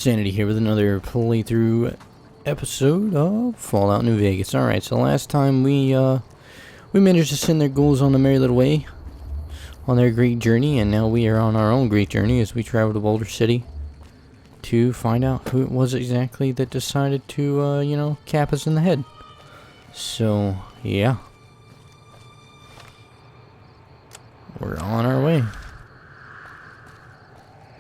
Sanity here with another playthrough episode of Fallout New Vegas. Alright, so last time we managed to send their ghouls on the merry little way on their great journey, and now we are on our own great journey as we travel to Boulder City to find out who it was exactly that decided to, you know, cap us in the head. So, yeah. We're on our way.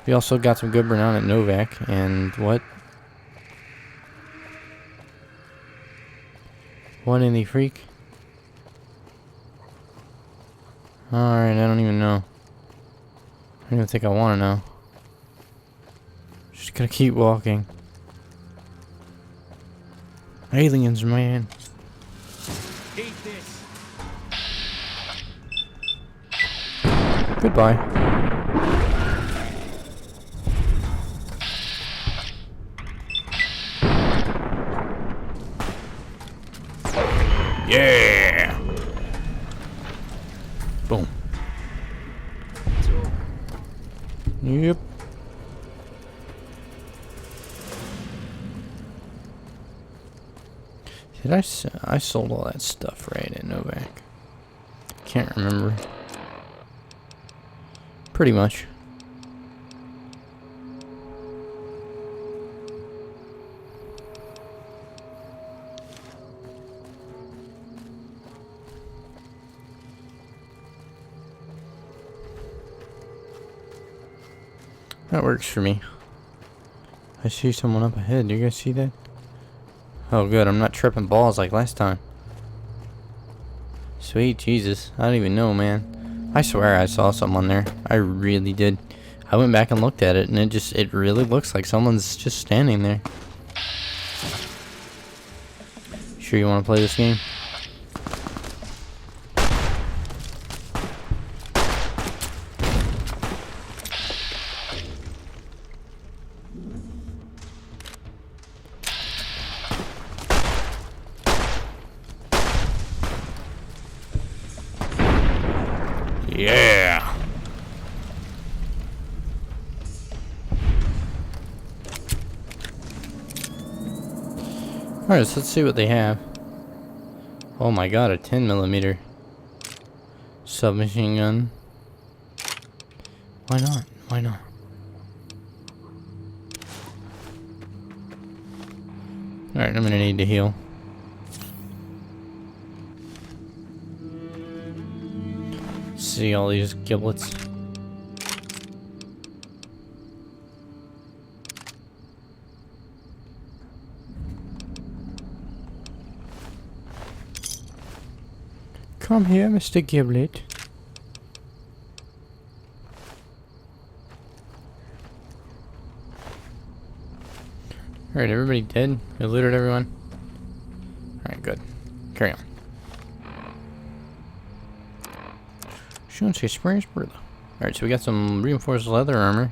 We also got some good renown at Novak, and what? What in the freak? Alright, I don't even know. I don't even think I want to know. Just gonna keep walking. Aliens, man. Eat this. Goodbye. Yeah! Boom. Yep. Did I sold all that stuff right at Novak? Can't remember. Pretty much. That works for me. I see someone up ahead. Do you guys see that? Oh good, I'm not tripping balls like last time. Sweet Jesus. I don't even know, man. I swear I saw something on there. I really did. I went back and looked at it, and it really looks like someone's just standing there. Sure you want to play this game? Yeah. Alright, so let's see what they have. Oh my god, a 10mm submachine gun. Why not? Why not? Alright, I'm gonna need to heal. See all these giblets. Come here, Mr. Giblet. Alright, everybody dead? We looted everyone? Alright, good. Carry on. Shouldn't say spray spurla. Alright, so we got some reinforced leather armor.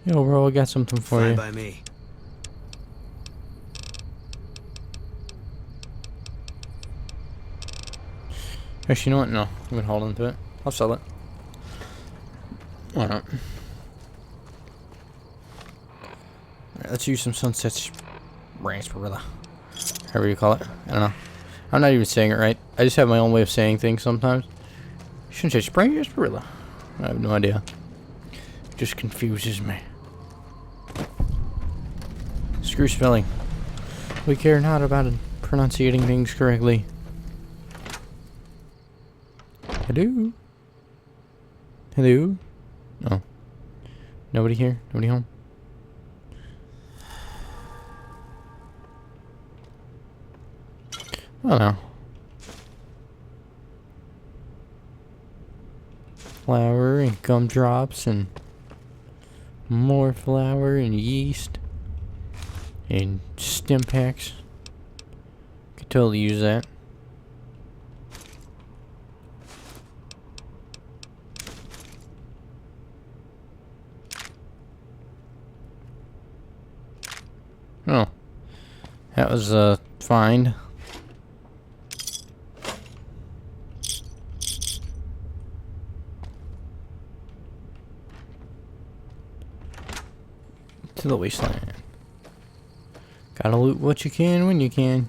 Yo, bro, we got something for Fine you. by me. Actually, you know what? No, I'm gonna hold on to it. I'll sell it. Why not? Alright, let's use some sunset spray, however you call it. I don't know. I'm not even saying it right. I just have my own way of saying things sometimes. Shouldn't say spray spray. I have no idea. It just confuses me. Screw spelling. We care not about pronunciating things correctly. Hello? Hello? No. Nobody here? Nobody home? Oh no. Flour and gumdrops and more flour and yeast and stim packs. Could totally use that. Oh. That was a find. to the wasteland. Gotta loot what you can when you can.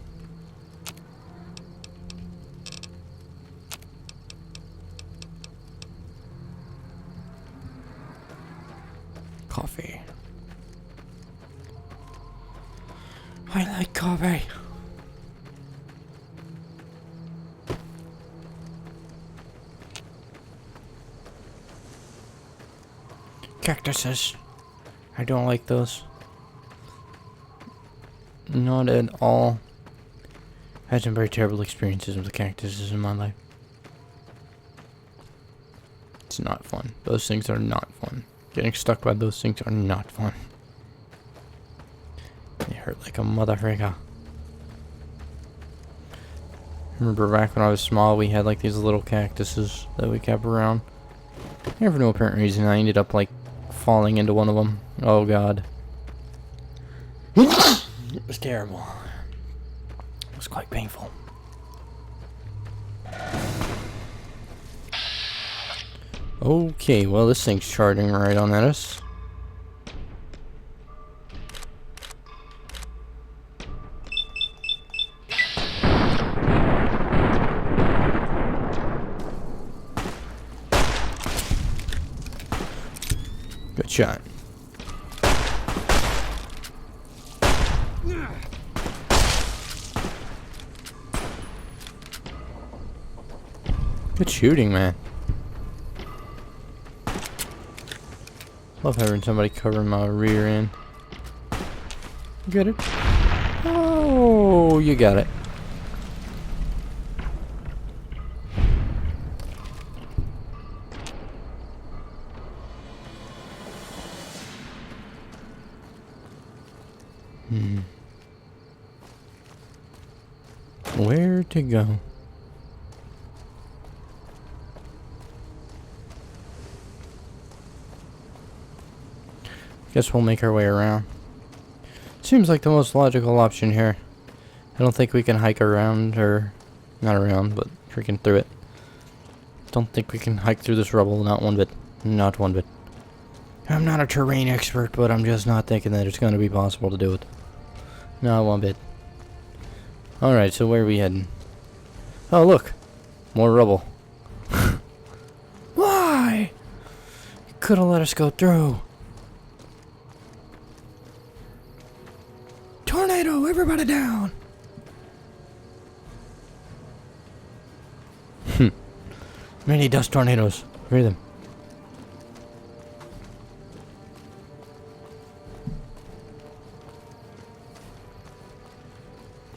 Coffee. I like coffee. Cactuses. I don't like those. Not at all. Had some very terrible experiences with the cactuses in my life. It's not fun. Those things are not fun. Getting stuck by those things are not fun. They hurt like a motherfucker. Remember back when I was small, we had like these little cactuses that we kept around. And for no apparent reason, I ended up like falling into one of them. Oh god. It was terrible. It was quite painful. Okay, well this thing's charging right on at us. Good shot. Good shooting, man. Love having somebody cover my rear end. Get it? Oh, you got it. Where to go? Guess we'll make our way around. Seems like the most logical option here. I don't think we can hike around, or not around, but freaking through it. Don't think we can hike through this rubble, not one bit. Not one bit. I'm not a terrain expert, but I'm just not thinking that it's going to be possible to do it. Not one bit. Alright, so where are we heading? Oh, look! More rubble. Why? You could have let us go through. Tornado! Everybody down! Many dust tornadoes. Hear them.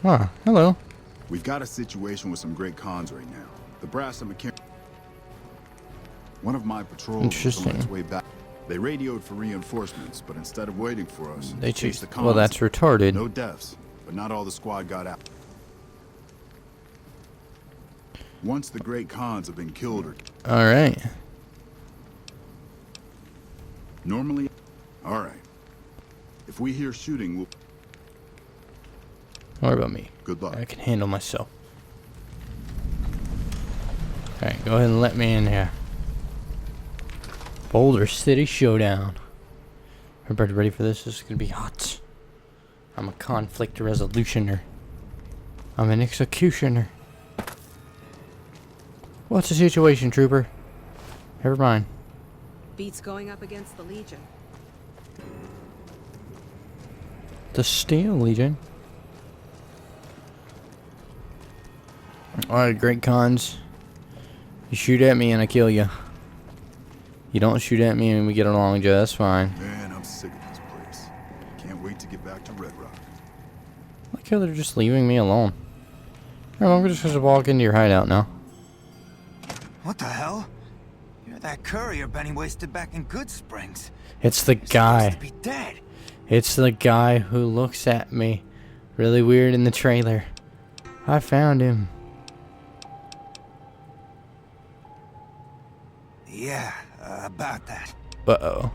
Ah, hello. We've got a situation with some great cons right now. The brass and mechanic. One of my patrols was on its way back. They radioed for reinforcements, but instead of waiting for us, They chased the chased. cons. Well, that's retarded. No deaths, but not all the squad got out. Once the great cons have been killed or... Alright. Normally... Alright. If we hear shooting, we'll... What about me? Good luck. I can handle myself. Alright, go ahead and let me in here. Boulder City Showdown. Everybody ready for this? This is gonna be hot. I'm a conflict resolutioner. I'm an executioner. What's the situation, trooper? Never mind. Beats going up against the Legion. The Steel Legion. Alright, great cons. You shoot at me and I kill you. You don't shoot at me and we get along just fine. Man, I'm sick of this place. Can't wait to get back to Red Rock. I like how they're just leaving me alone. Alright, I'm just gonna walk into your hideout now. What the hell? You're that courier Benny wasted back in Good Springs. It's the You're guy. supposed to be dead. It's the guy who looks at me really weird in the trailer. I found him. Yeah, about that. Uh-oh.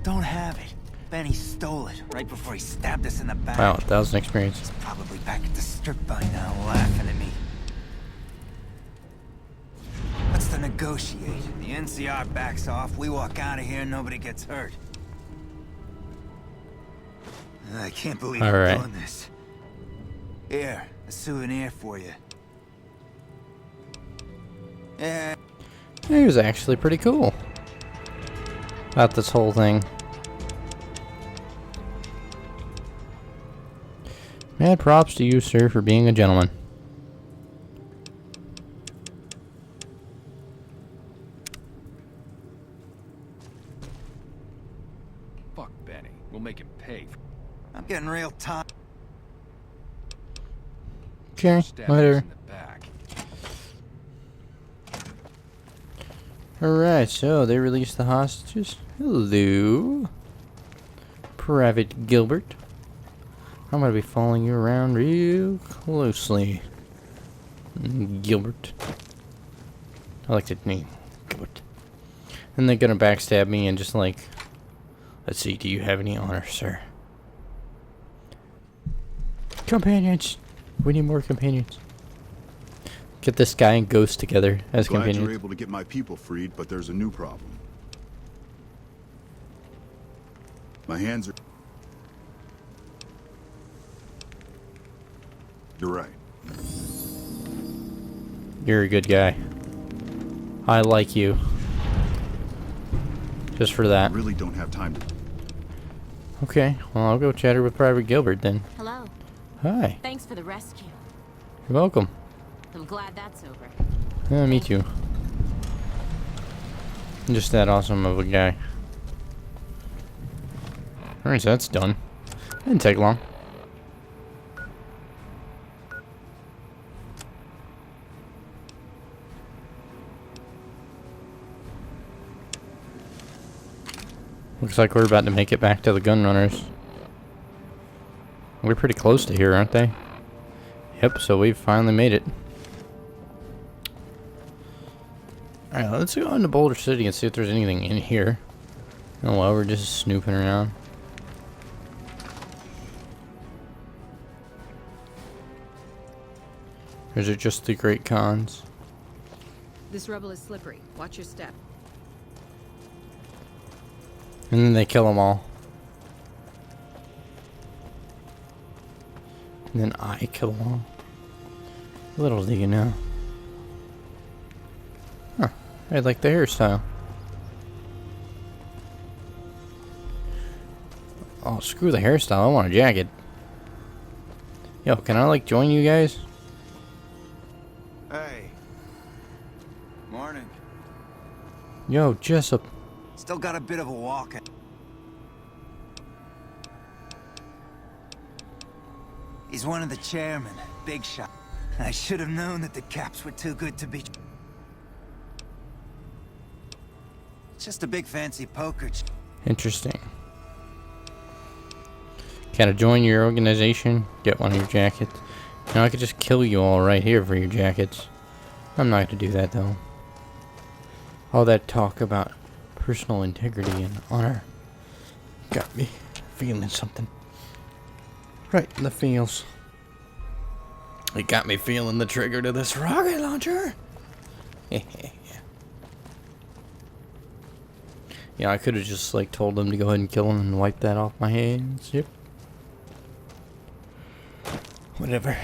Don't have it. Benny stole it right before he stabbed us in the back. Wow, that was an experience. He's probably back at the strip by now, laughing at me. What's to negotiate? The NCR backs off, we walk out of here, nobody gets hurt. I can't believe All I'm right. doing this. Here, a souvenir for you. Yeah. He was actually pretty cool about this whole thing. Mad props to you, sir, for being a gentleman. Fuck Benny. We'll make him pay. I'm getting real tired. Okay, Stab later. in the back. Alright, so they released the hostages. Hello, Private Gilbert. I'm gonna be following you around real closely. Gilbert. I like that name, Gilbert. And they're gonna backstab me and just like, let's see, do you have any honor, sir? Companions! We need more companions. Get this guy and Ghost together as Glad companions. you're able to get my people freed, but there's a new problem. My hands are... You're right. You're a good guy. I like you. Just for I that. really don't have time to... Okay, well I'll go chatter with Private Gilbert then. Hello. Hi. Thanks for the rescue. You're welcome. I'm glad that's over. Me too. I'm just that awesome of a guy. Alright, so that's done. Didn't take long. Looks like we're about to make it back to the gun runners. We're pretty close to here, aren't they? Yep, so we've finally made it. Alright, let's go into Boulder City and see if there's anything in here. Oh well, we're just snooping around. Or is it just the Great Khans? This rebel is slippery. Watch your step. And then they kill them all. And then I kill them all. Little do you know. Huh. I like the hairstyle. Oh, screw the hairstyle. I want a jacket. Yo, can I, like, join you guys? Hey. Morning. Yo, Jessup. Still got a bit of a walk. He's one of the chairmen. Big shot. I should have known that the Caps were too good to be... It's just a big fancy poker... Interesting. Can I join your organization? Get one of your jackets. Now I could just kill you all right here for your jackets. I'm not going to do that though. All that talk about personal integrity and honor got me feeling something. Right in the feels. It got me feeling the trigger to this rocket launcher. Yeah, I could have just like told them to go ahead and kill him and wipe that off my hands. Yep. Whatever.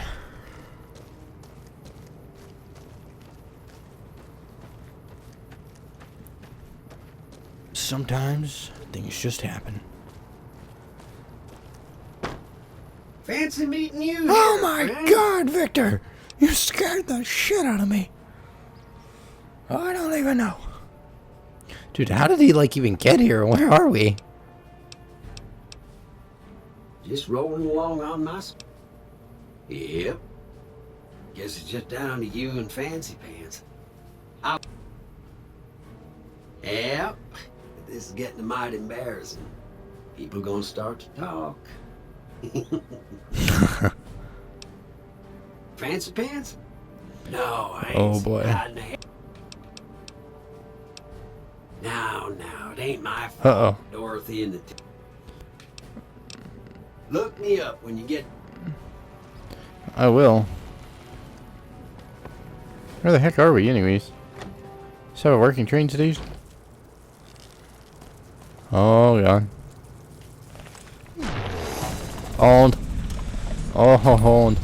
Sometimes things just happen. Fancy meeting you. Oh here, my friend. God, Victor! You scared the shit out of me. I don't even know. Dude, how did he like even get here? Where are we? Just rolling along on my... Yep. Guess it's just down to you and Fancy Pants. Yep. This is getting mighty embarrassing. People gonna start to talk. Fancy Pants? No, I ain't. Oh, boy. Now, it ain't my fault. Uh-oh. Dorothy and the... Look me up when you get... I will. Where the heck are we anyways? Is that a working train station? Oh God. Hold. Oh, hold.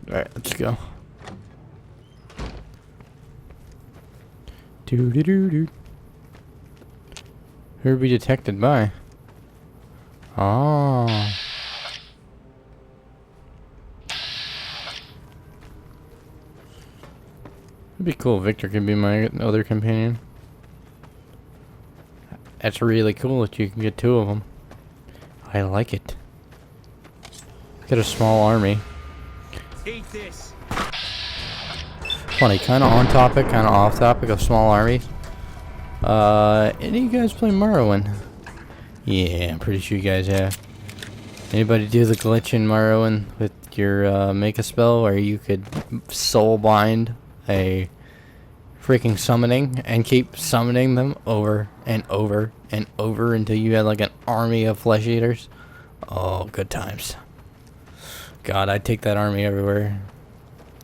Alright, let's go. Doo-doo-doo-doo. Who are we detected by? Ah. It'd be cool if Victor could be my other companion. That's really cool that you can get 2 of them. I like it. Get a small army. Take this. Funny, kind of on topic, kind of off topic of small armies. Any of you guys play Morrowind? Yeah, I'm pretty sure you guys have. Anybody do the glitch in Morrowind with your make a spell where you could soul bind a freaking summoning and keep summoning them over and over and over until you had like an army of flesh eaters? Oh, good times. God, I'd take that army everywhere.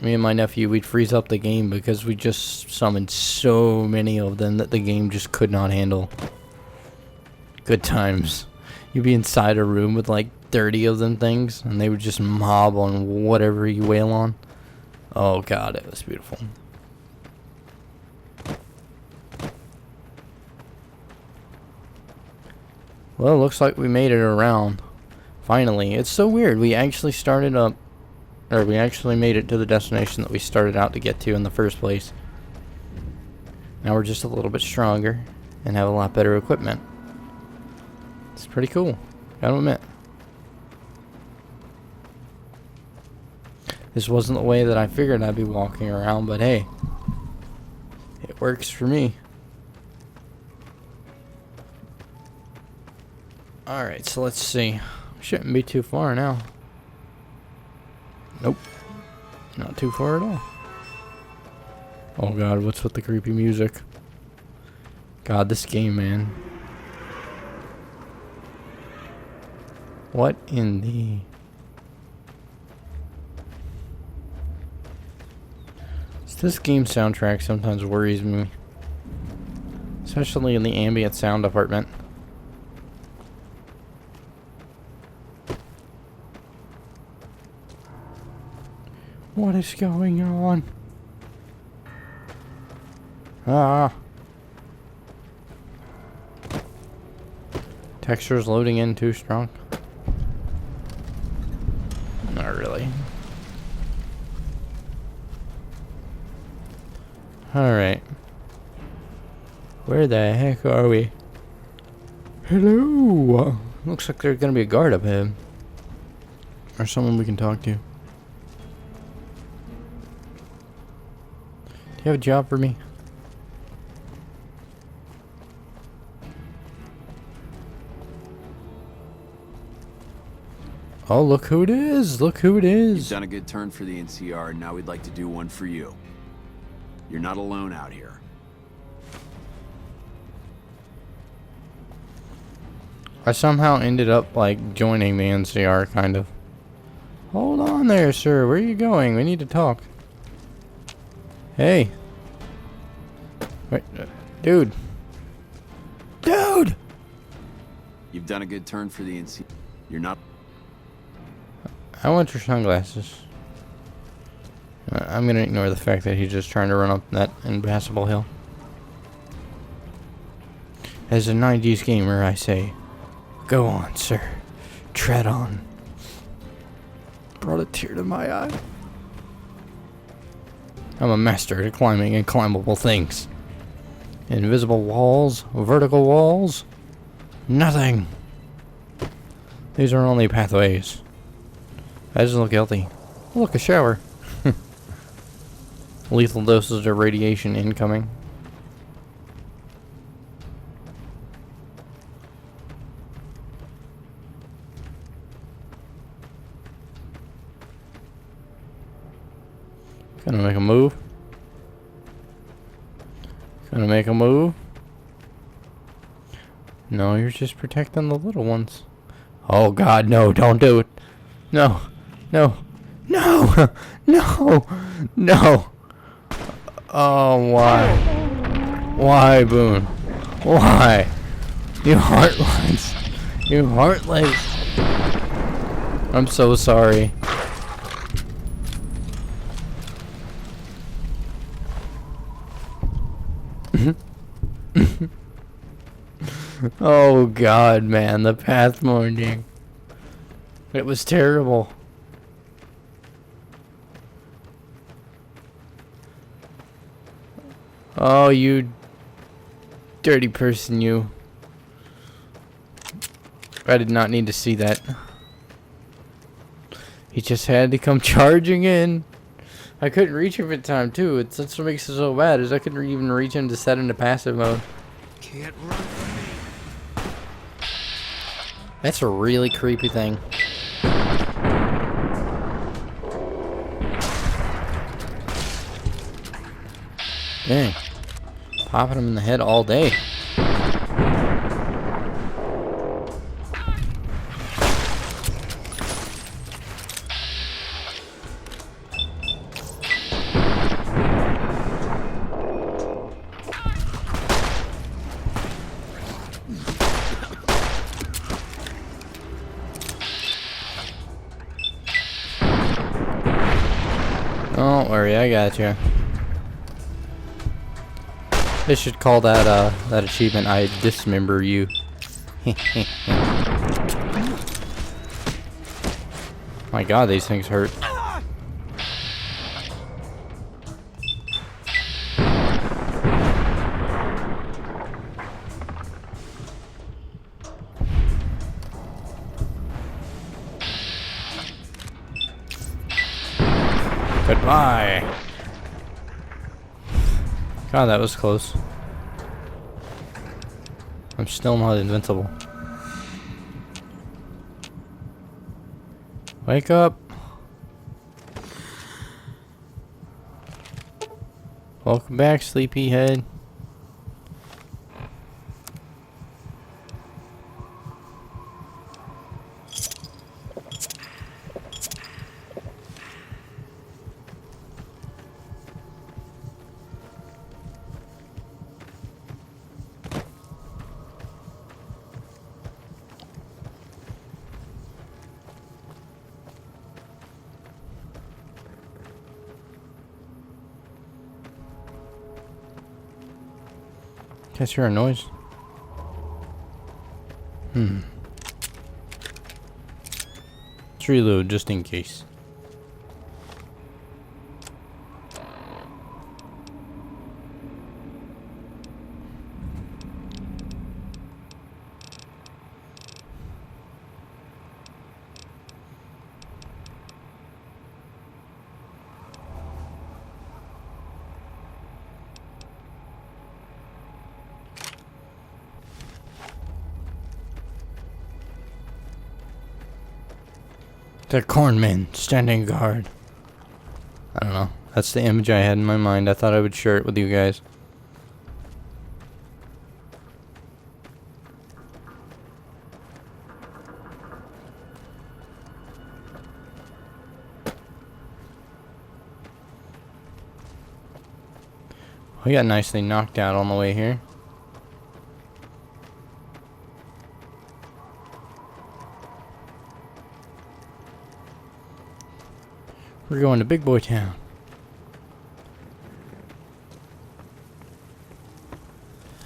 Me and my nephew, we'd freeze up the game because we just summoned so many of them that the game just could not handle. Good times. You'd be inside a room with like 30 of them things, and they would just mob on whatever you wail on. Oh God, it was beautiful. Well, looks like we made it around. Finally. It's so weird. We actually started up, or we actually made it to the destination that we started out to get to in the first place. Now we're just a little bit stronger and have a lot better equipment. It's pretty cool, gotta admit. This wasn't the way that I figured I'd be walking around, but hey, it works for me. Alright, so let's see. Shouldn't be too far now. Nope. Not too far at all. Oh God, what's with the creepy music? God, this game, man. What in the... This game soundtrack sometimes worries me. Especially in the ambient sound department. What is going on? Ah. Textures loading in too strong. Not really. Alright. Where the heck are we? Hello! Looks like there's gonna be a guard up ahead. Or someone we can talk to. Do you have a job for me? Oh, look who it is! Look who it is! You've done a good turn for the NCR, and now we'd like to do one for you. You're not alone out here. I somehow ended up, like, joining the NCR, kind of. Hold on there, sir. Where are you going? We need to talk. Hey. Wait, dude. Dude! You've done a good turn for the NCR. You're not... I want your sunglasses. I'm gonna ignore the fact that he's just trying to run up that impassable hill. As a 90s gamer, I say, go on, sir. Tread on. Brought a tear to my eye. I'm a master at climbing and climbable things. Invisible walls, vertical walls, nothing. These are only pathways. That doesn't look healthy. Oh, look, a shower. Lethal doses of radiation incoming. Gonna make a move. Gonna make a move. No, you're just protecting the little ones. Oh God, no, don't do it. No, no, no, no, no. Oh, why? Why, Boone? Why? You heartless. You heartless. I'm so sorry. Oh God, man, the path morning. It was terrible. Oh, you dirty person, you. I did not need to see that. He just had to come charging in. I couldn't reach him in time, too. That's what makes it so bad, is I couldn't even reach him to set into passive mode. Can't run from me. That's a really creepy thing. Dang. Popping him in the head all day. Don't worry, I got you. They should call that that achievement "I dismember you." My God, these things hurt. Goodbye. God, that was close. I'm still not invincible. Wake up. Welcome back, sleepyhead. Guess hear a noise. Let's reload just in case. The cornman standing guard. I don't know. That's the image I had in my mind. I thought I would share it with you guys. We got nicely knocked out on the way here. We're going to Big Boy Town.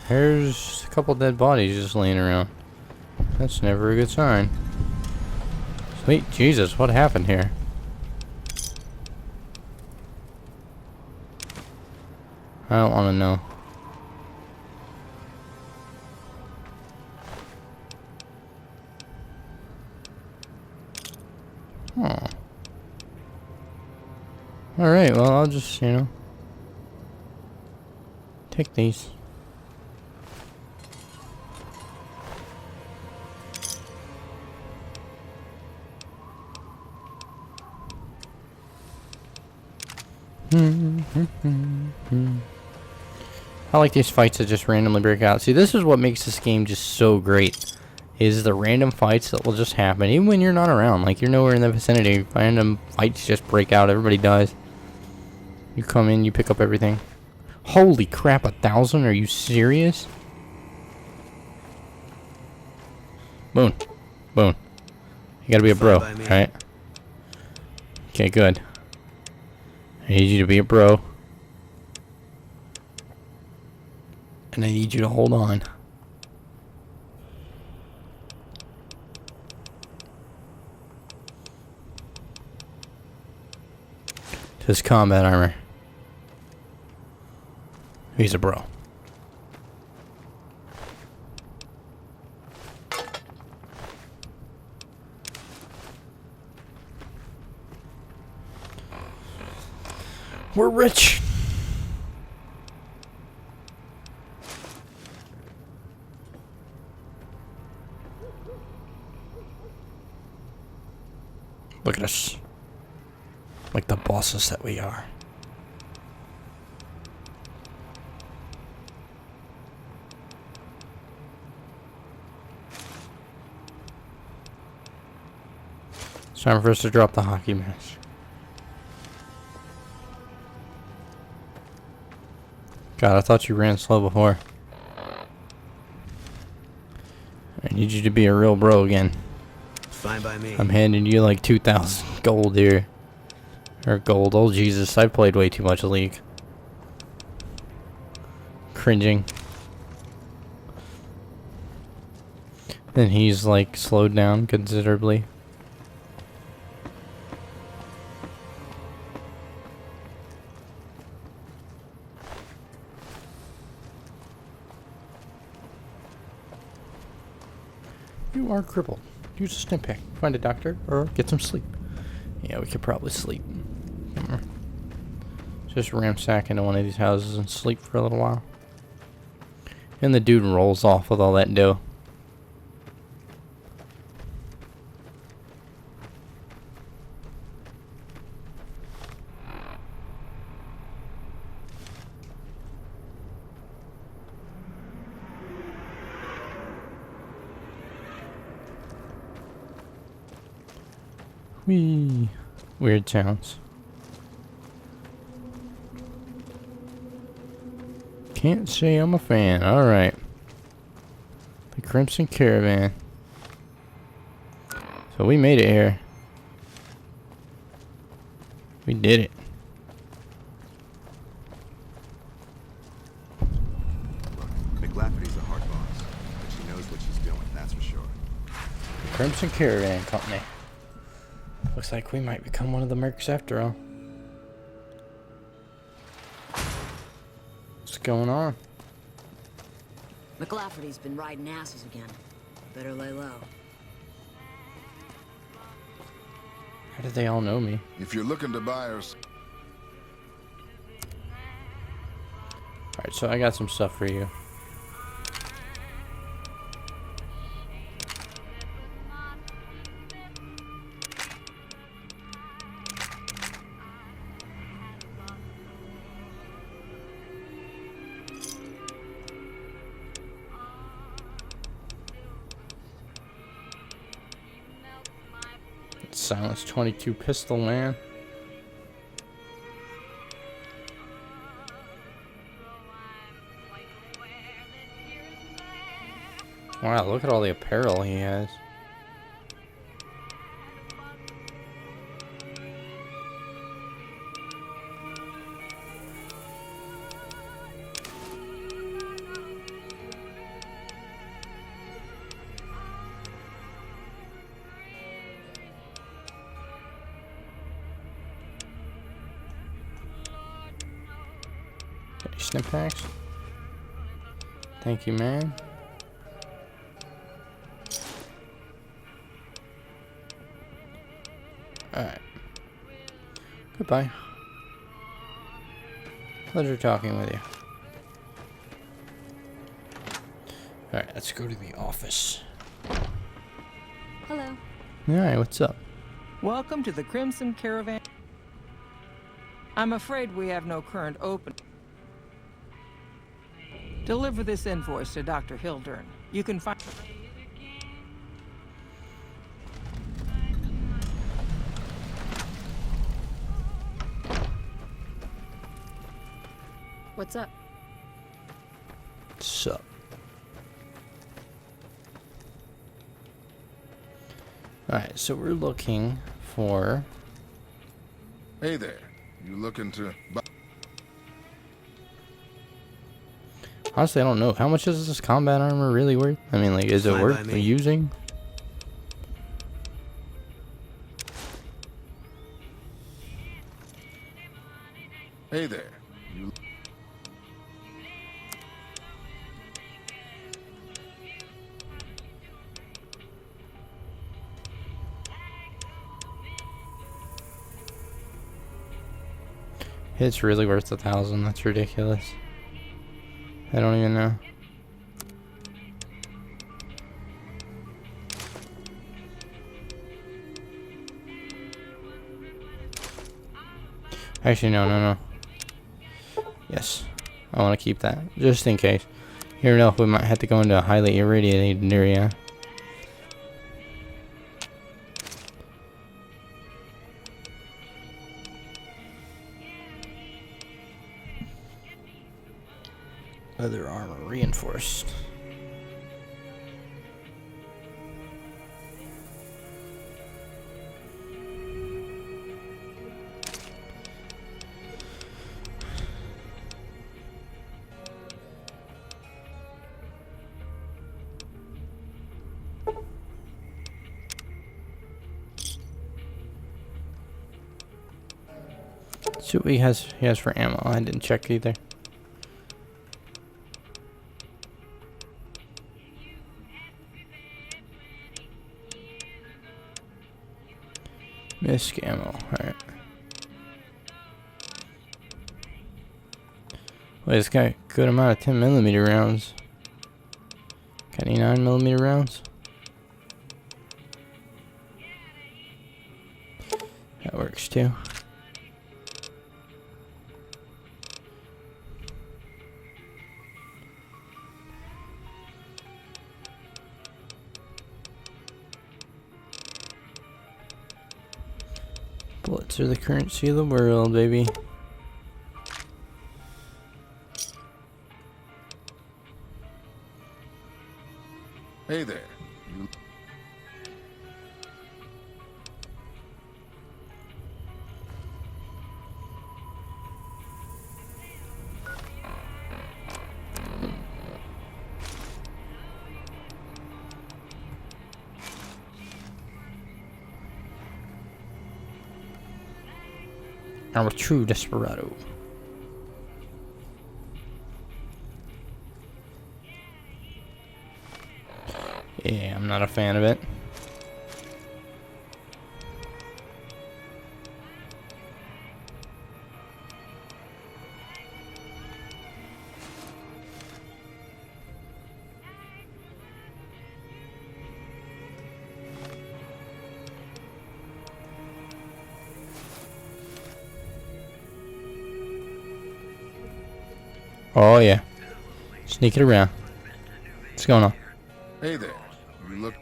There's a couple dead bodies just laying around. That's never a good sign. Sweet Jesus, what happened here? I don't want to know. Oh. Alright, well, I'll just, you know, take these. I like these fights that just randomly break out. See, this is what makes this game just so great. Is the random fights that will just happen, even when you're not around. Like, you're nowhere in the vicinity. Random fights just break out. Everybody dies. You come in, you pick up everything. Holy crap, 1,000? Are you serious? Boone. Boone. You gotta be a bro, alright? Okay, good. I need you to be a bro. And I need you to hold on. To his combat armor. He's a bro. We're rich. Look at us. Like the bosses that we are. It's time for us to drop the hockey mask. God, I thought you ran slow before. I need you to be a real bro again. Fine by me. I'm handing you like 2,000 gold here. Or gold. Oh Jesus, I played way too much League. Cringing. And he's like slowed down considerably. You are crippled. Use a stim pack. Find a doctor or get some sleep. Yeah, we could probably sleep. Just ransack into one of these houses and sleep for a little while. And the dude rolls off with all that dough. Whee! Weird sounds. Can't say I'm a fan. Alright. The Crimson Caravan. So we made it here. We did it. McLafferty's a hard boss, but she knows what she's doing, that's for sure. The Crimson Caravan Company. Looks like we might become one of the mercs after all. What's going on? McLafferty's been riding asses again. Better lay low. How did they all know me? If you're looking to buy us, Alright, so I got some stuff for you. Silence 22 pistol, man. Wow, look at all the apparel he has. Snip packs. Thank you, man. Alright. Goodbye. Pleasure talking with you. Alright, let's go to the office. Hello. Alright, what's up? Welcome to the Crimson Caravan. I'm afraid we have no current open. Deliver this invoice to Dr. Hildern. You can find... What's up? what's up. Alright, so we're looking for... Hey there. You looking to buy? Honestly, I don't know. How much is this combat armor really worth? I mean, like, is it Fine worth by me. using? Hey there. You It's really worth 1,000. That's ridiculous. I don't even know. Actually, no. Yes. I want to keep that. Just in case. You never know if we might have to go into a highly irradiated area. Leather armor reinforced. See what he has for ammo. I didn't check either. Misc ammo, alright. Wait, it's got a good amount of 10mm rounds. Got any 9mm rounds? That works too. Bullets are the currency of the world, baby. Hey there. You I'm a true desperado. Yeah, I'm not a fan of it. Oh yeah. Sneak it around. What's going on? Hey there. You look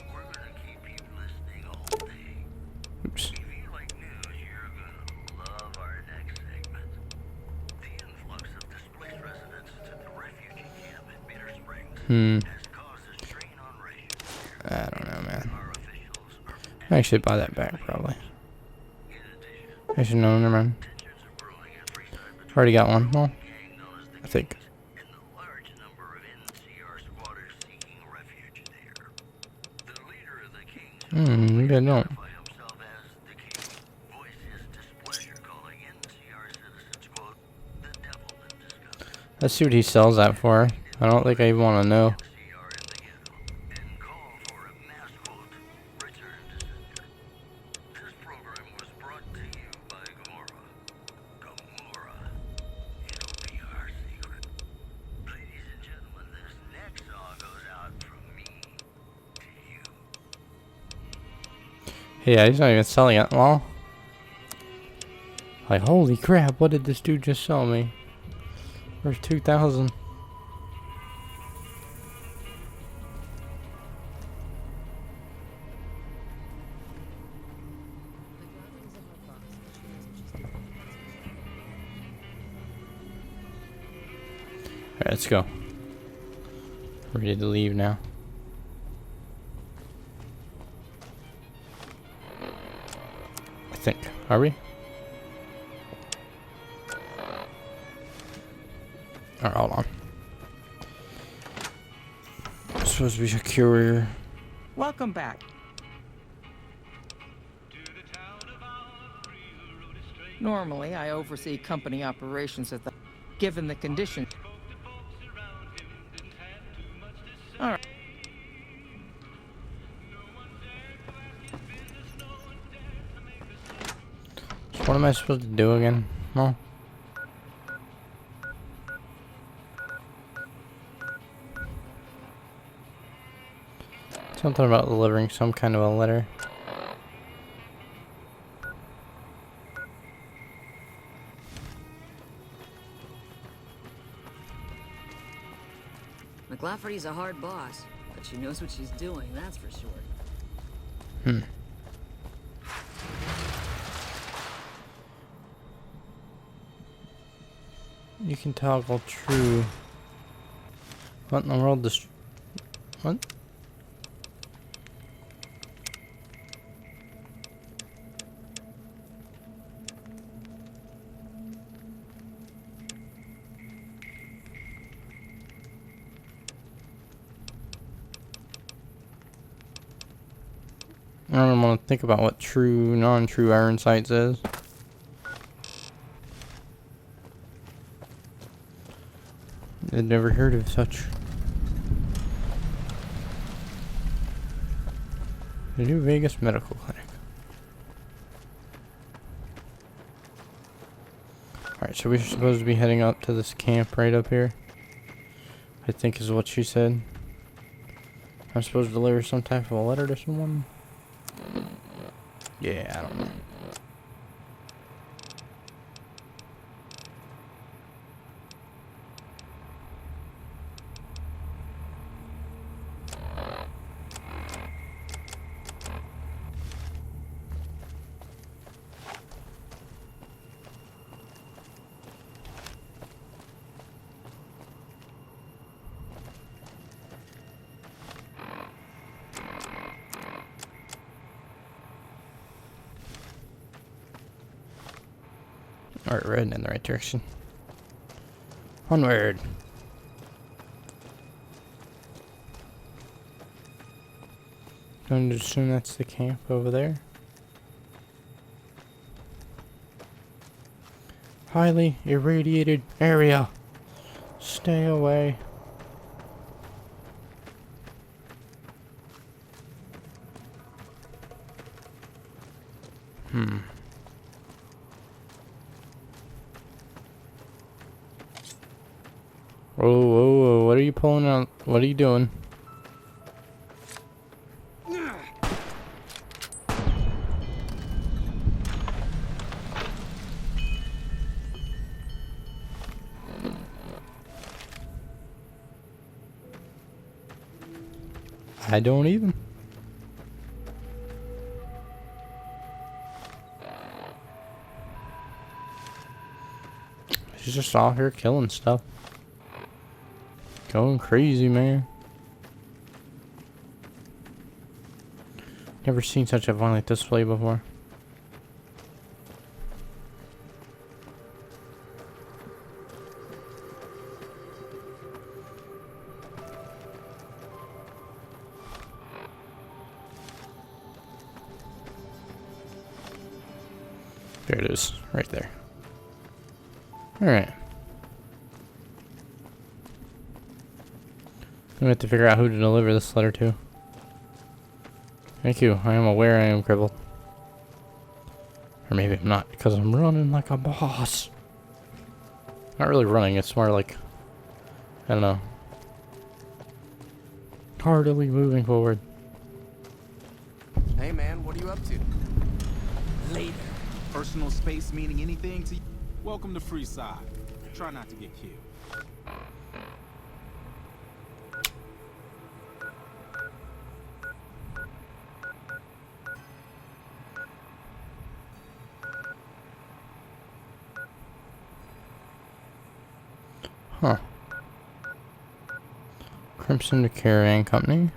Oops. I don't know, man. I should buy that back, probably. Actually, no, never mind. Already got one. Well, I think. Maybe I don't. Let's see what he sells that for. I don't think I even want to know. Yeah, he's not even selling it. Well, like, holy crap, what did this dude just sell me? Where's 2,000? Alright, let's go. Ready to leave now. I think. Are we? Alright, hold on. It's supposed to be a courier. Welcome back. Normally, I oversee company operations at the... given the condition. All right. So what am I supposed to do again? No. Something about delivering some kind of a letter. McLafferty's a hard boss, but she knows what she's doing, that's for sure. You can toggle true. What in the world? What? I don't want to think about what true, non-true iron sights is. I'd never heard of such. The New Vegas Medical Clinic. Alright, so we're supposed to be heading up to this camp right up here. I think is what she said. I'm supposed to deliver some type of a letter to someone. Yeah, I don't know. Alright, we're heading in the right direction. Onward. Going to assume that's the camp over there. Highly irradiated area. Stay away. Whoa, whoa, whoa, what are you pulling out? What are you doing? I don't even. She's just out here killing stuff. Going crazy, man. Never seen such a violent display before. There it is, right there. Alright. We have to figure out who to deliver this letter to. Thank you. I am aware I am crippled. Or maybe I'm not, because I'm running like a boss. Not really running, it's more like, I don't know. Heartily moving forward. Hey man, what are you up to? Later. Personal space meaning anything to you? Welcome to Freeside. Try not to get killed. Huh. Crimson Caravan Company.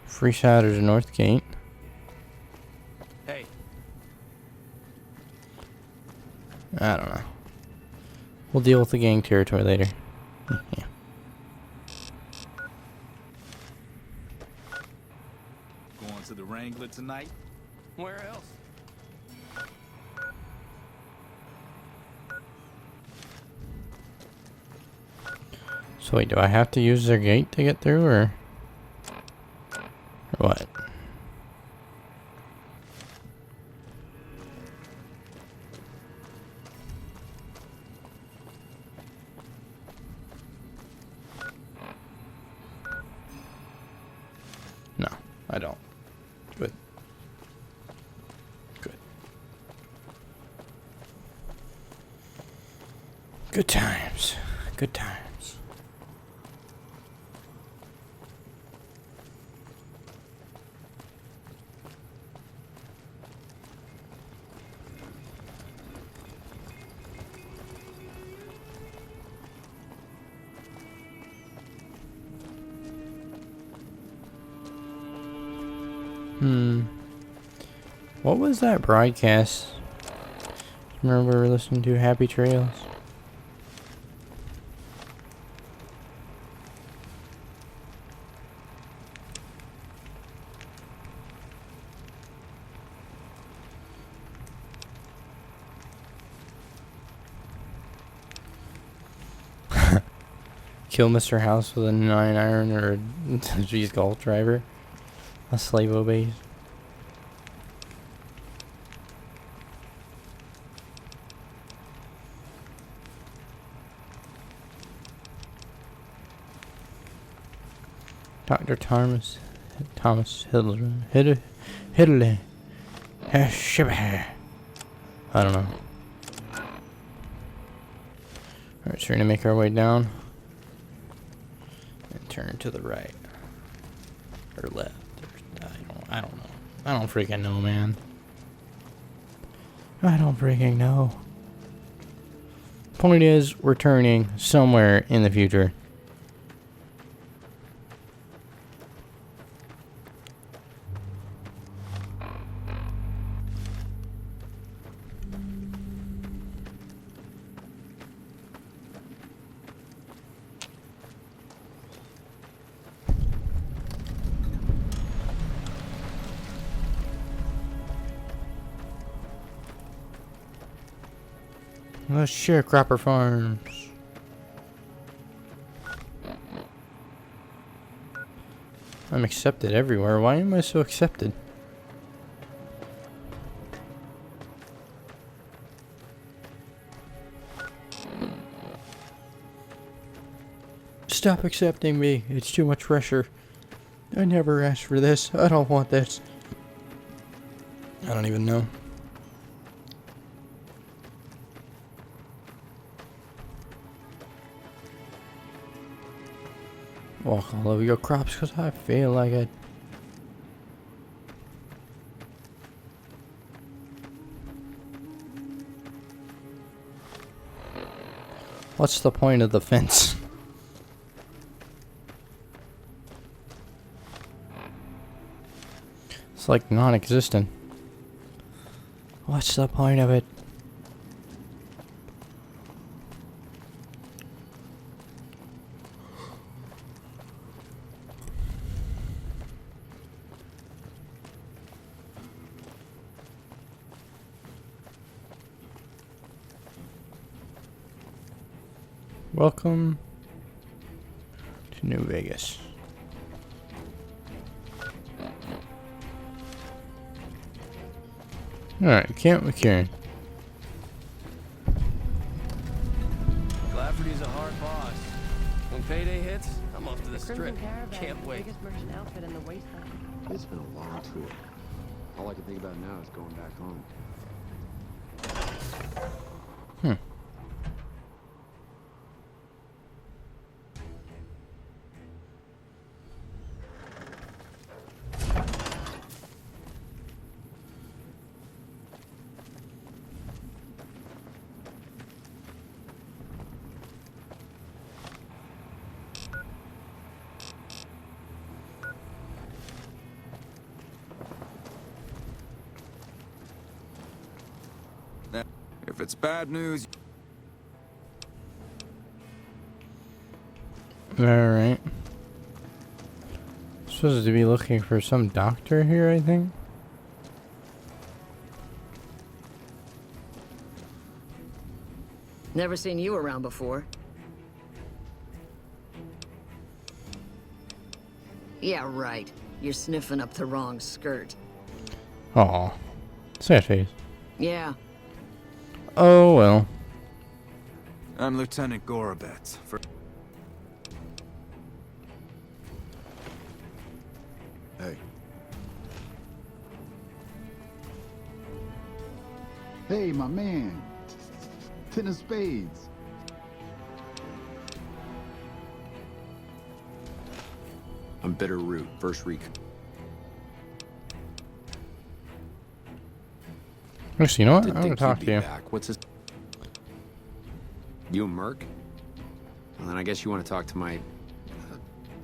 Freeside is the North Gate. Hey. I don't know. We'll deal with the gang territory later. Yeah. Going to the Wrangler tonight? Where else? So wait, do I have to use their gate to get through, or what? No, I don't. Good. Good. Good times. Good times. What was that broadcast? Remember we were listening to Happy Trails? Kill Mr. House with a 9-iron or a G's golf driver. A slave obeys. Dr. Thomas Hiddley. I don't know. Alright, so we're gonna make our way down and turn to the right or left. I don't know. I don't freaking know, man. I don't freaking know. Point is, we're turning somewhere in the future. The Sharecropper Farms. I'm accepted everywhere. Why am I so accepted? Stop accepting me. It's too much pressure. I never asked for this. I don't want this. I don't even know. Walk all over your crops because I feel like it. What's the point of the fence? It's like non-existent. What's the point of it? Welcome to New Vegas. Alright, Camp McCarran. Lafferty's a hard boss. When payday hits, I'm off to the strip. Can't wait. Biggest merchant outfit in the wasteland. It's been a long tour. All I can think about now is going back home. If it's bad news... Alright. Supposed to be looking for some doctor here, I think. Never seen you around before. Yeah, right. You're sniffing up the wrong skirt. Aw. Sad face. Yeah. Oh, well. I'm Lieutenant Gorobets. Hey. Hey, my man. 10 of spades. I'm Bitter Root, first recon. Actually, you know what? Didn't I want think to talk you'd to be you. back. What's his... You and Merc? Well, then I guess you want to talk to my...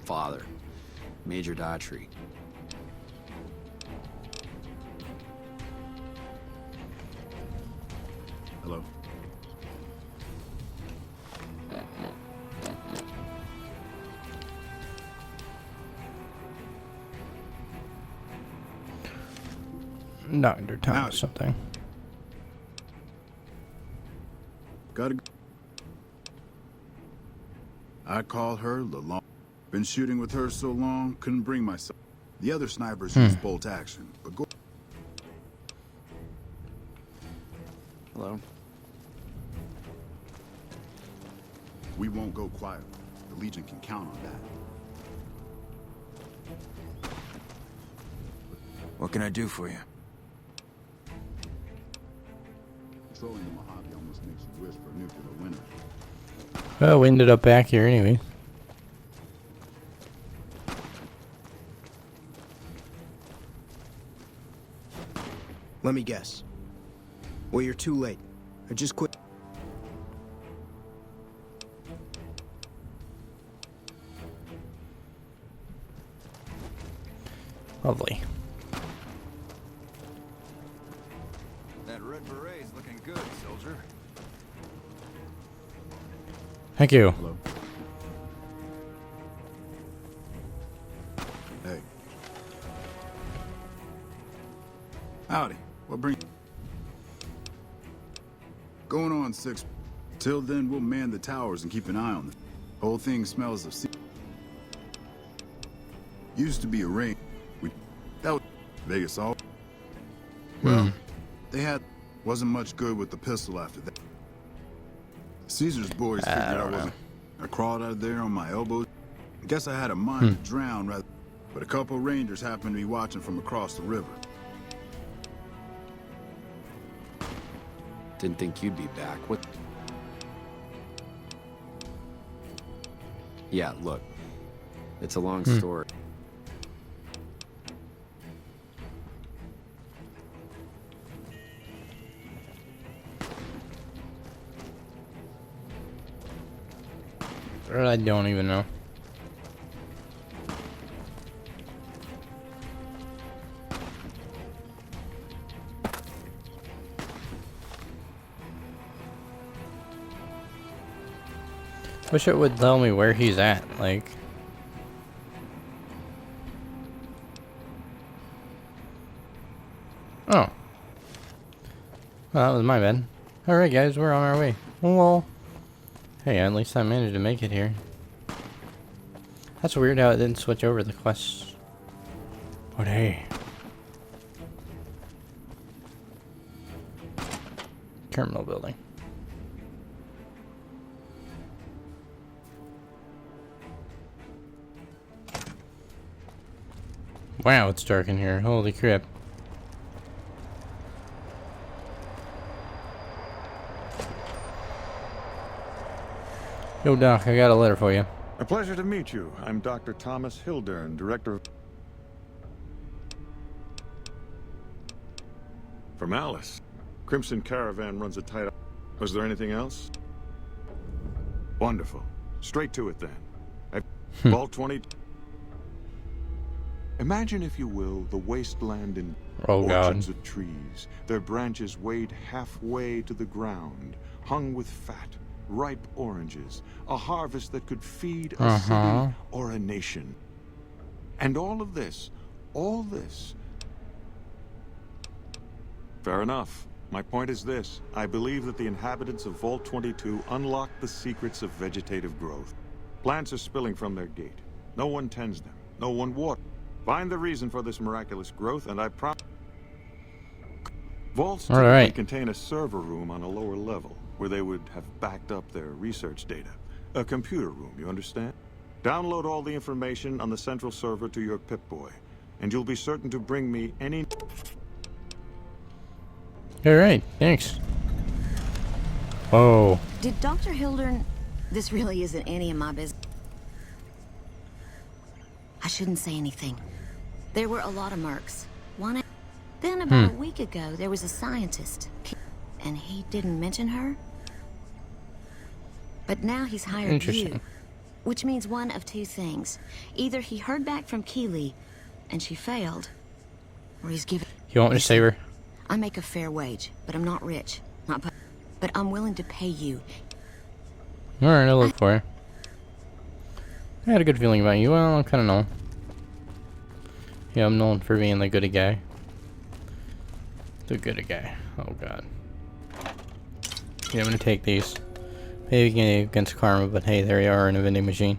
father, Major Daughtry. Hello. Dr. Thomas something. Gotta go. I call her Lalong. Been shooting with her so long, couldn't bring myself. The other snipers use bolt action, but go. Hello? We won't go quiet. The Legion can count on that. What can I do for you? Controlling the Mojave almost makes you wish for a nuclear winter. Well, we ended up back here anyway. Let me guess. Well, you're too late. I just quit. Lovely. That red beret's looking good, soldier. Thank you. Hello. Hey. Howdy. What bring? Going on 6. Till then, we'll man the towers and keep an eye on them. Whole thing smells of sea. Used to be a ring. That was Vegas all. Well, they wasn't much good with the pistol after that. Caesar's boys figured I wasn't. I crawled out of there on my elbows. Guess I had a mind to drown rather. But a couple rangers happened to be watching from across the river. Didn't think you'd be back. What? Yeah, look. It's a long story. I don't even know. Wish it would tell me where he's at, like. Oh. Well, that was my bad. Alright guys, we're on our way. Well, hey, at least I managed to make it here. That's weird how it didn't switch over the quests. But hey. Terminal building. Wow, it's dark in here. Holy crap. Yo, Doc, I got a letter for you. A pleasure to meet you. I'm Dr. Thomas Hildern, Director of... From Alice. Crimson Caravan runs a tight... Was there anything else? Wonderful. Straight to it then. Vault 20... Imagine, if you will, the wasteland in God. orchards of trees, their branches weighed halfway to the ground, hung with fat, ripe oranges, a harvest that could feed a city or a nation. And all this. Fair enough. My point is this. I believe that the inhabitants of Vault 22 unlocked the secrets of vegetative growth. Plants are spilling from their gate. No one tends them. No one waters. Find the reason for this miraculous growth, and I promise. Vaults typically contain a server room on a lower level, where they would have backed up their research data. A computer room, you understand? Download all the information on the central server to your Pip-Boy, and you'll be certain to bring me any... Alright, thanks. Whoa. Did Dr. Hildern... This really isn't any of my business. I shouldn't say anything. There were a lot of mercs. Then about a week ago, there was a scientist. And he didn't mention her? But now he's hired you. Which means one of two things. Either he heard back from Keeley, and she failed, or he's given... You want me to save her? I make a fair wage, but I'm not rich. But I'm willing to pay you. Alright, I'll look for her. I had a good feeling about you. Well, I kind of know. Yeah, I'm known for being the goody guy. The goody guy. Oh, God. Yeah, I'm gonna take these. Maybe against karma, but hey, there you are in a vending machine.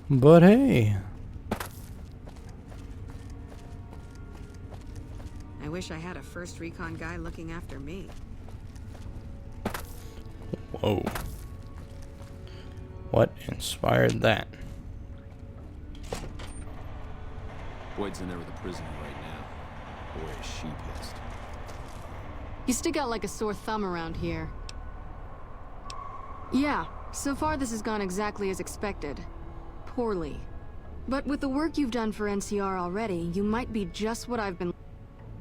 But hey. I wish I had a first recon guy looking after me. Whoa. What inspired that? Boyd's in there with a prisoner right now. Boy, is she pissed. You stick out like a sore thumb around here. Yeah, so far this has gone exactly as expected. Poorly. But with the work you've done for NCR already, you might be just what I've been...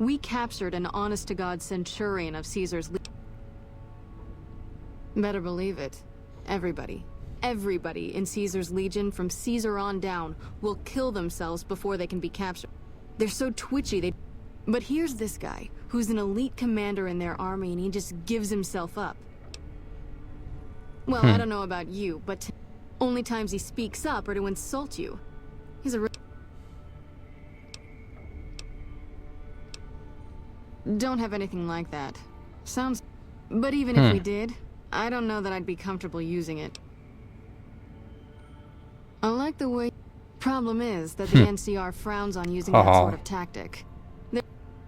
We captured an honest-to-God centurion of Caesar's... Better believe it. Everybody in Caesar's Legion, from Caesar on down, will kill themselves before they can be captured. They're so twitchy, But here's this guy, who's an elite commander in their army, and he just gives himself up. Well, I don't know about you, but only times he speaks up are to insult you. He's a... Don't have anything like that. Sounds... But even if we did, I don't know that I'd be comfortable using it. I like the way... Problem is that the NCR frowns on using that sort of tactic.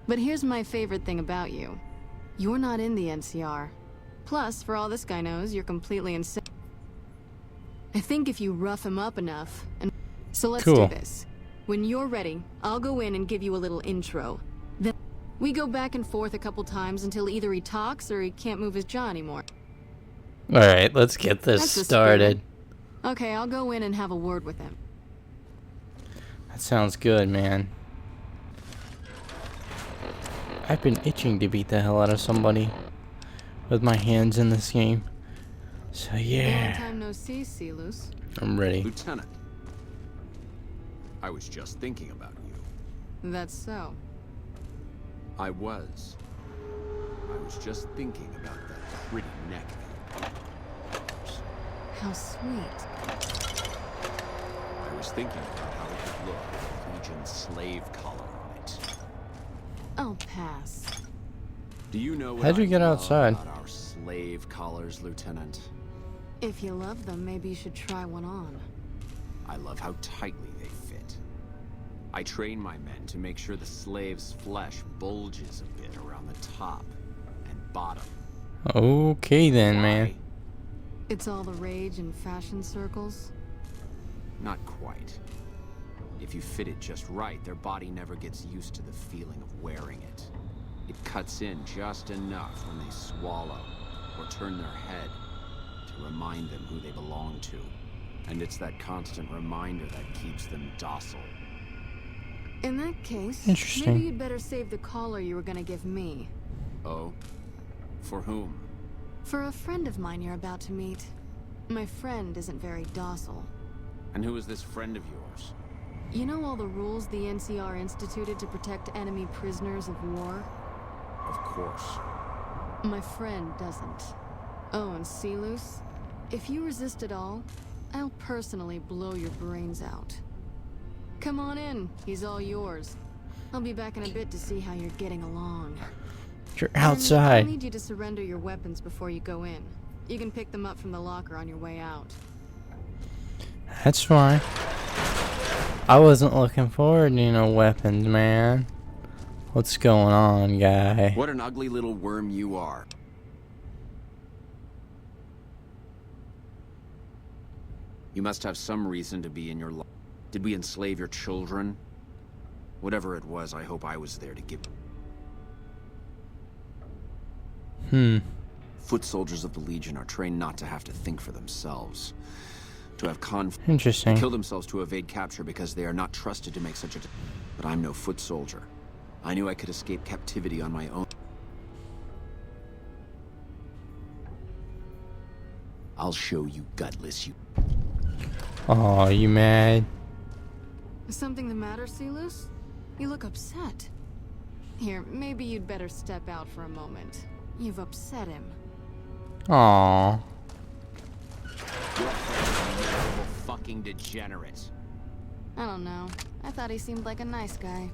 But here's my favorite thing about you. You're not in the NCR. Plus, for all this guy knows, you're completely insane. I think if you rough him up enough, and... So let's do this. When you're ready, I'll go in and give you a little intro. Then we go back and forth a couple times until either he talks or he can't move his jaw anymore. Alright, let's get this started. Okay, I'll go in and have a word with him. That sounds good, man. I've been itching to beat the hell out of somebody with my hands in this game. So yeah. Long time no see, Celus. I'm ready. Lieutenant, I was just thinking about you. That's so. I was just thinking about that pretty neck of yours. How sweet. I was thinking about how it would look with Legion's slave collar on it. I'll pass. Do you know what How'd you get outside? About our slave collars, Lieutenant? If you love them, maybe you should try one on. I love how tightly they fit. I train my men to make sure the slave's flesh bulges a bit around the top and bottom. Okay then, Why? man. It's all the rage in fashion circles? Not quite. If you fit it just right, their body never gets used to the feeling of wearing it. It cuts in just enough when they swallow or turn their head to remind them who they belong to. And it's that constant reminder that keeps them docile. In that case, Interesting. maybe you'd better save the collar you were gonna give me. Oh? For whom? For a friend of mine you're about to meet. My friend isn't very docile. And who is this friend of yours? You know all the rules the NCR instituted to protect enemy prisoners of war? Of course. My friend doesn't. Oh, and Silus? If you resist at all, I'll personally blow your brains out. Come on in, he's all yours. I'll be back in a bit to see how you're getting along. You're And outside. I need you to surrender your weapons before you go in. You can pick them up from the locker on your way out. That's fine. I wasn't looking forward to no weapons, man. What's going on, guy? What an ugly little worm you are. You must have some reason to be in your life. Did we enslave your children? Whatever it was, I hope I was there to give. Foot soldiers of the Legion are trained not to have to think for themselves. To have Interesting. kill themselves to evade capture because they are not trusted to make such a... But I'm no foot soldier. I knew I could escape captivity on my own. I'll show you, gutless you. Oh, you mad? Is something the matter, Silus? You look upset. Here, maybe you'd better step out for a moment. You've upset him. Aww. You're a miserable fucking degenerate. I don't know. I thought he seemed like a nice guy.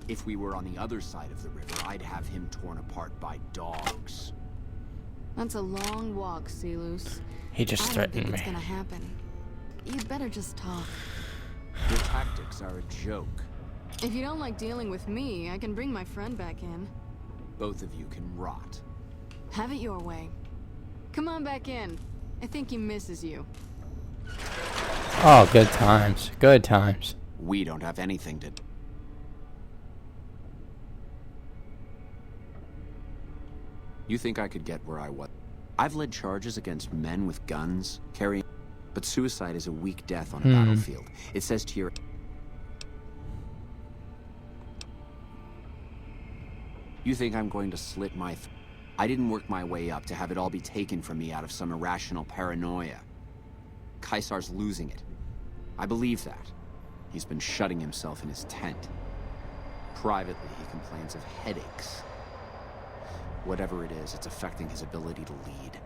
If we were on the other side of the river, I'd have him torn apart by dogs. That's a long walk, Silus. He just threatened I don't think me. it's gonna happen. You'd better just talk. Your tactics are a joke. If you don't like dealing with me, I can bring my friend back in. Both of you can rot. Have it your way. Come on back in. I think he misses you. Oh, good times. Good times. We don't have anything to... You think I could get where I was? I've led charges against men with guns, carrying... But suicide is a weak death on a battlefield. It says to your... You think I'm going to slit my... I didn't work my way up to have it all be taken from me out of some irrational paranoia. Caesar's losing it. I believe that. He's been shutting himself in his tent. Privately, he complains of headaches. Whatever it is, it's affecting his ability to lead.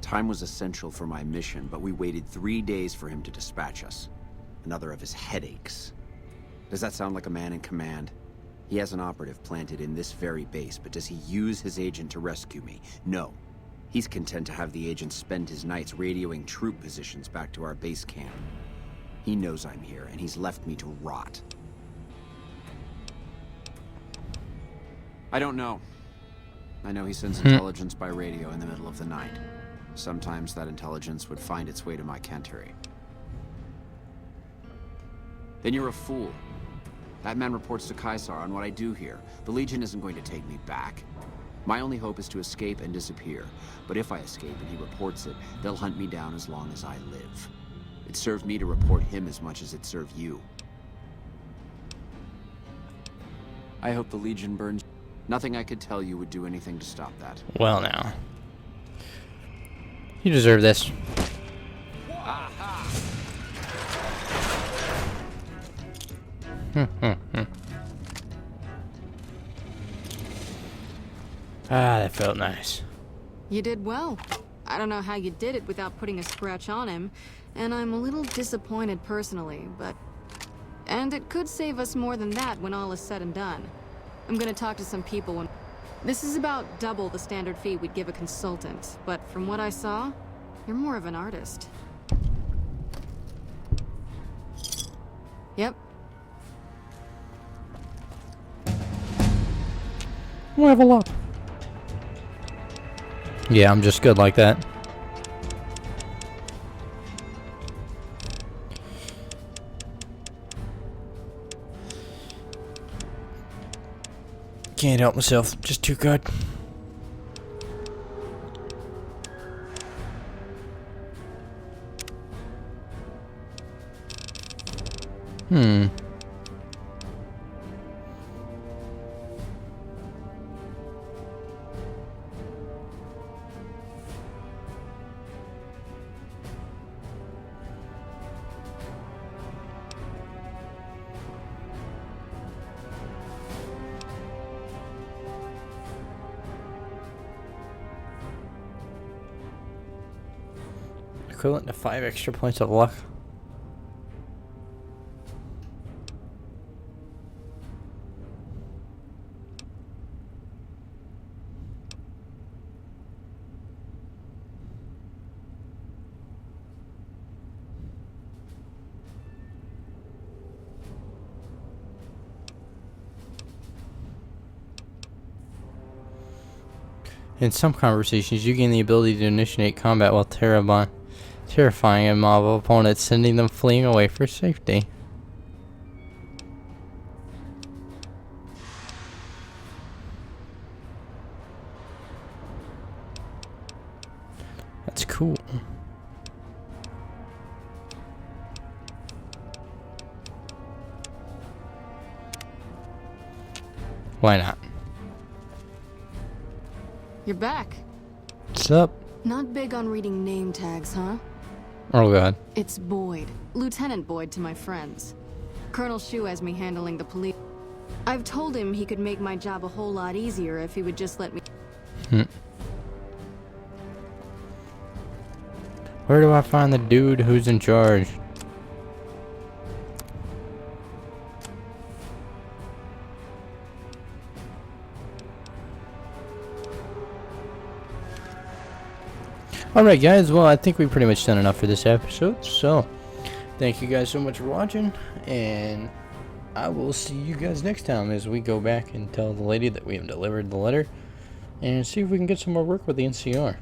Time was essential for my mission, but we waited 3 days for him to dispatch us. Another of his headaches. Does that sound like a man in command? He has an operative planted in this very base, but does he use his agent to rescue me? No. He's content to have the agent spend his nights radioing troop positions back to our base camp. He knows I'm here, and he's left me to rot. I don't know. I know he sends intelligence by radio in the middle of the night. Sometimes that intelligence would find its way to my cantery. Then you're a fool. That man reports to Caesar on what I do here. The Legion isn't going to take me back. My only hope is to escape and disappear. But if I escape and he reports it, they'll hunt me down as long as I live. It served me to report him as much as it served you. I hope the Legion burns. Nothing I could tell you would do anything to stop that. Well, now. You deserve this. Ah, that felt nice. You did well. I don't know how you did it without putting a scratch on him, and I'm a little disappointed personally, but... And it could save us more than that when all is said and done. I'm gonna talk to some people when... This is about double the standard fee we'd give a consultant, but from what I saw, you're more of an artist. Yep. Level up. Yeah, I'm just good like that. Can't help myself, just too good. equivalent to 5 extra points of luck. In some conversations, you gain the ability to initiate combat while terrifying a mob of opponents, sending them fleeing away for safety. That's cool. Why not? You're back. What's up? Not big on reading name tags, huh? Oh god. It's Boyd. Lieutenant Boyd to my friends. Colonel Shu has me handling the police. I've told him he could make my job a whole lot easier if he would just let me... Where do I find the dude who's in charge? Alright guys, well I think we've pretty much done enough for this episode, so thank you guys so much for watching, and I will see you guys next time as we go back and tell the lady that we have delivered the letter and see if we can get some more work with the NCR.